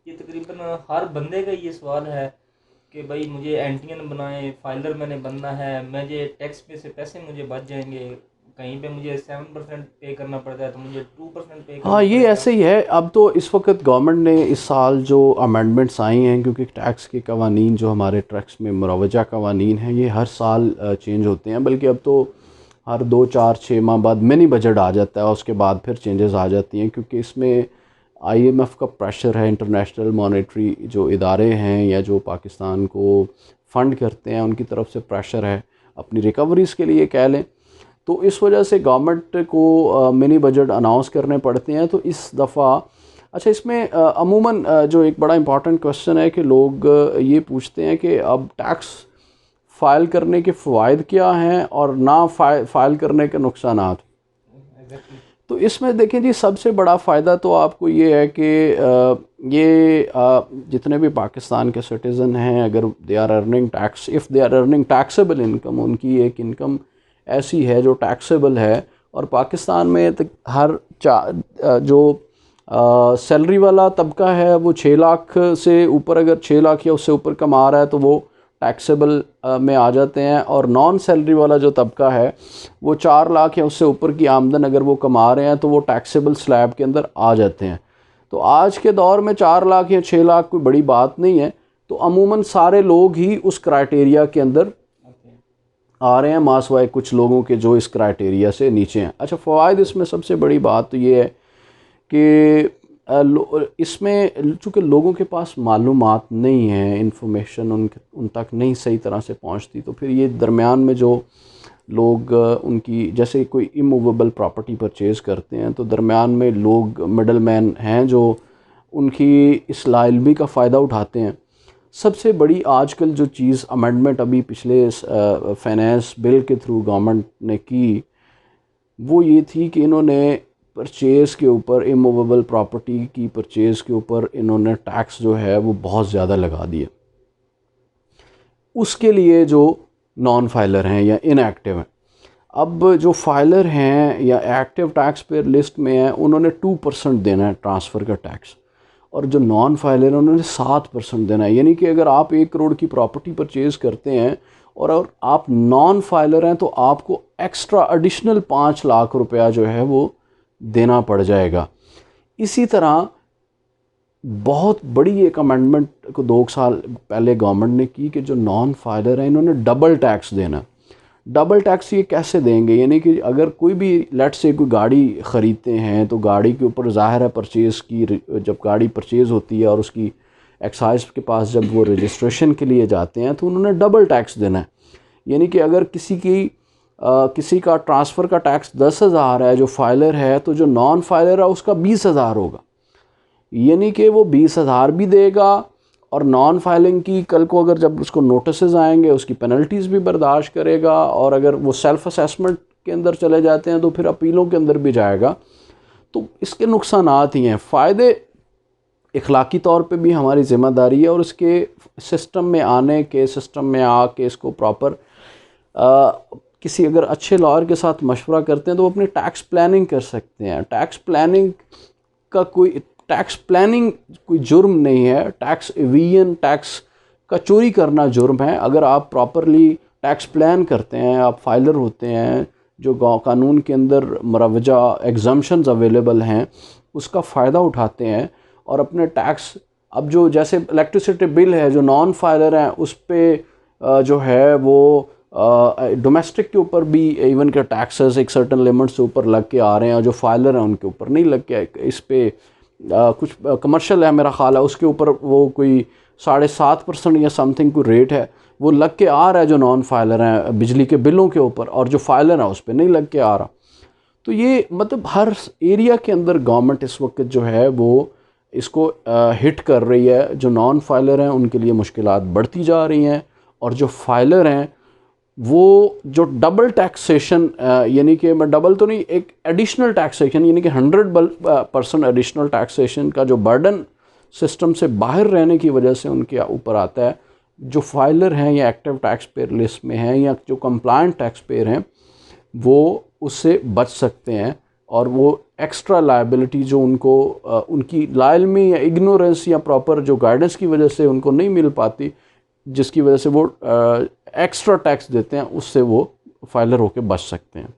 ये तकरीबन हर बंदे का ये सवाल है कि भाई मुझे एंटीएन बनाए, फाइलर मैंने बनना है, मुझे टैक्स में से पैसे मुझे बच जाएंगे। कहीं पे मुझे 7% पे करना पड़ता है तो मुझे 2% पे हाँ, करना ये पड़ेगा। ऐसे ही है। अब तो इस वक्त गवर्नमेंट ने इस साल जो अमेंडमेंट्स आई हैं, क्योंकि टैक्स के कवानीन जो हमारे टैक्स में मुरवजा कवानीन हैं ये हर साल चेंज होते हैं, बल्कि अब तो हर 2 4 6 माह बाद मिनी बजट आ जाता है, उसके बाद फिर चेंजेस आ जाती हैं, क्योंकि इसमें आईएमएफ का प्रेशर है, इंटरनेशनल मॉनेटरी जो इदारे हैं या जो पाकिस्तान को फ़ंड करते हैं उनकी तरफ से प्रेशर है अपनी रिकवरीज़ के लिए कह लें। तो इस वजह से गवर्नमेंट को मिनी बजट अनाउंस करने पड़ते हैं। तो इस दफ़ा अच्छा, इसमें अमूमन जो एक बड़ा इंपॉर्टेंट क्वेश्चन है कि लोग ये पूछते हैं कि अब टैक्स फ़ाइल करने के फ़वाइद क्या हैं और ना फ़ाइल करने के नुकसानात। एग्जैक्टली। तो इसमें देखें जी, सबसे बड़ा फ़ायदा तो आपको ये है कि जितने भी पाकिस्तान के सिटीज़न हैं, अगर they are earning tax, if they are earning taxable income, उनकी एक इनकम ऐसी है जो टैक्सेबल है। और पाकिस्तान में हर जो सैलरी वाला तबका है वो 6 लाख से ऊपर, अगर 6 लाख या उससे ऊपर कमा रहा है तो वो टैक्सेबल में आ जाते हैं। और नॉन सैलरी वाला जो तबका है वो 4 लाख या उससे ऊपर की आमदन अगर वो कमा रहे हैं तो वो टैक्सेबल स्लैब के अंदर आ जाते हैं। तो आज के दौर में 4 लाख या 6 लाख कोई बड़ी बात नहीं है। तो अमूमन सारे लोग ही उस क्राइटेरिया के अंदर ओके। आ रहे हैं, मासवाए कुछ लोगों के जो इस क्राइटेरिया से नीचे हैं। अच्छा, फ़वाइद इसमें सबसे बड़ी बात तो ये है कि इसमें चूँकि लोगों के पास मालूमात नहीं है, इंफॉर्मेशन उन तक नहीं सही तरह से पहुंचती, तो फिर ये दरमियान में जो लोग उनकी जैसे कोई इमूवेबल प्रॉपर्टी परचेज़ करते हैं तो दरमियान में लोग मिडल मैन हैं जो उनकी इस लाइल्मी का फ़ायदा उठाते हैं। सबसे बड़ी आजकल जो चीज़ अमेंडमेंट अभी पिछले फाइनेंस बिल के थ्रू गवर्नमेंट ने की, वो ये थी कि इन्होंने परचेज़ के ऊपर, इमूवेबल प्रॉपर्टी की परचेज़ के ऊपर इन्होंने टैक्स जो है वो बहुत ज़्यादा लगा दिया। उसके लिए जो नॉन फाइलर हैं या इनएक्टिव हैं, अब जो फाइलर हैं या एक्टिव टैक्स पेयर लिस्ट में हैं उन्होंने 2% देना है ट्रांसफ़र का टैक्स, और जो नॉन फाइलर हैं उन्होंने 7% देना है। यानी कि अगर आप 1 करोड़ की प्रॉपर्टी परचेज़ करते हैं और अगर आप नॉन फाइलर हैं तो आपको एक्स्ट्रा एडिशनल 5 लाख रुपया जो है वो देना पड़ जाएगा। इसी तरह बहुत बड़ी एक अमेंडमेंट को 2 साल पहले गवर्नमेंट ने की कि जो नॉन फाइलर हैं इन्होंने डबल टैक्स देना। डबल टैक्स ये कैसे देंगे, यानी कि अगर कोई भी लेट से कोई गाड़ी ख़रीदते हैं तो गाड़ी के ऊपर ज़ाहिर है परचेज़ की, जब गाड़ी परचेज़ होती है और उसकी एक्साइज के पास जब वो रजिस्ट्रेशन के लिए जाते हैं तो उन्होंने डबल टैक्स देना है। यानी कि अगर किसी का ट्रांसफ़र का टैक्स 10,000 है जो फाइलर है, तो जो नॉन फाइलर है उसका 20,000 होगा। यानी कि वो 20,000 भी देगा और नॉन फाइलिंग की कल को अगर जब उसको नोटिस आएंगे उसकी पेनल्टीज़ भी बर्दाश्त करेगा, और अगर वो सेल्फ़ असेसमेंट के अंदर चले जाते हैं तो फिर अपीलों के अंदर भी जाएगा। तो इसके नुकसानात ही हैं। फ़ायदे इखलाकी तौर पे भी हमारी ज़िम्मेदारी है, और इसके सिस्टम में आके इसको प्रॉपर किसी अगर अच्छे लॉयर के साथ मशवरा करते हैं तो वो अपनी टैक्स प्लानिंग कर सकते हैं। टैक्स प्लानिंग कोई जुर्म नहीं है। टैक्स एविजन, टैक्स का चोरी करना जुर्म है। अगर आप प्रॉपरली टैक्स प्लान करते हैं, आप फाइलर होते हैं, जो कानून के अंदर मुरवजा एग्जम्पशंस अवेलेबल हैं उसका फ़ायदा उठाते हैं और अपने टैक्स, अब जो जैसे इलेक्ट्रिसिटी बिल है जो नॉन फाइलर हैं उस पर जो है वो डोमेस्टिक के ऊपर भी इवन के टैक्सेस एक सर्टन लिमिट से ऊपर लग के आ रहे हैं, और जो फाइलर हैं उनके ऊपर नहीं लग के। इस पे कुछ कमर्शियल है मेरा ख़्याल है उसके ऊपर वो कोई 7.5% या समथिंग कोई रेट है वो लग के आ रहा है जो नॉन फाइलर हैं बिजली के बिलों के ऊपर, और जो फाइलर है उस पर नहीं लग के आ रहा। तो ये मतलब हर एरिया के अंदर गवर्नमेंट इस वक्त जो है वो इसको हिट कर रही है। जो नॉन फाइलर हैं उनके लिए मुश्किलात बढ़ती जा रही हैं, और जो फाइलर हैं वो जो डबल टैक्सेशन, यानी कि मैं डबल तो नहीं, एक एडिशनल टैक्सेशन, यानी कि 100% एडिशनल टैक्सेशन का जो बर्डन सिस्टम से बाहर रहने की वजह से उनके ऊपर आता है। जो फाइलर हैं या एक्टिव टैक्स पेयर लिस्ट में हैं या जो कंप्लायंट टैक्स पेयर हैं वो उससे बच सकते हैं और वो एक्स्ट्रा लायबिलिटी जो उनको उनकी लाइलमी या इग्नोरेंस या प्रॉपर जो गाइडेंस की वजह से उनको नहीं मिल पाती, जिसकी वजह से वो एक्स्ट्रा टैक्स देते हैं, उससे वो फाइलर होकर बच सकते हैं।